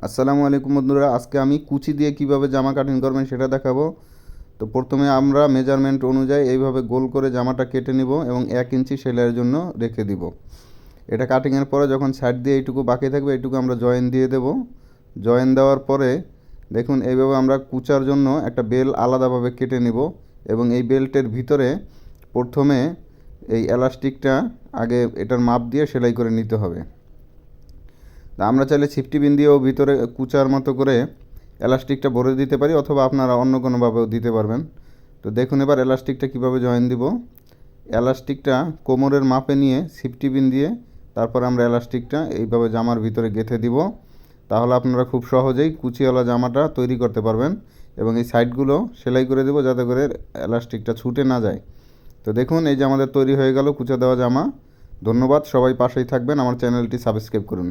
আসসালামু আলাইকুম বন্ধুরা, আজকে আমি কুচি দিয়ে কিভাবে জামা কাটিং করবেন সেটা দেখাবো। তো প্রথমে আমরা মেজারমেন্ট অনুযায়ী এইভাবে গোল করে জামাটা কেটে নিব এবং 1 ইঞ্চি সেলাইয়ের জন্য রেখে দিব। এটা কাটিংয়ের পরে যখন সাইড দিয়ে এইটুকু বাকি থাকবে এইটুকু আমরা জয়েন দিয়ে দেব। জয়েন দেওয়ার পরে দেখুন এইভাবে আমরা কুচার জন্য একটা বেল আলাদাভাবে কেটে নিব এবং এই বেল্টের ভিতরে প্রথমে এই এলাস্টিকটা আগে এটার মাপ দিয়ে সেলাই করে নিতে হবে। আমরা চাইলে সিফটি পিন দিয়েও ভিতরে কুচার মতো করে এলাস্টিকটা ভরে দিতে পারি, অথবা আপনারা অন্য কোনোভাবেও দিতে পারবেন। তো দেখুন এবার এলাস্টিকটা কিভাবে জয়েন দিব। এলাস্টিকটা কোমরের মাপে নিয়ে সিফটি পিন দিয়ে তারপর আমরা এলাস্টিকটা এইভাবে জামার ভিতরে গেঁথে দিব। তাহলে আপনারা খুব সহজেই কুচিওয়ালা জামাটা তৈরি করতে পারবেন এবং এই সাইডগুলো সেলাই করে দেবো যাতে করে এলাস্টিকটা ছুটে না যায়। তো দেখুন এই যে আমাদের তৈরি হয়ে গেল কুচা দেওয়া জামা। ধন্যবাদ, সবাই পাশেই থাকবেন, আমার চ্যানেলটি সাবস্ক্রাইব করুন।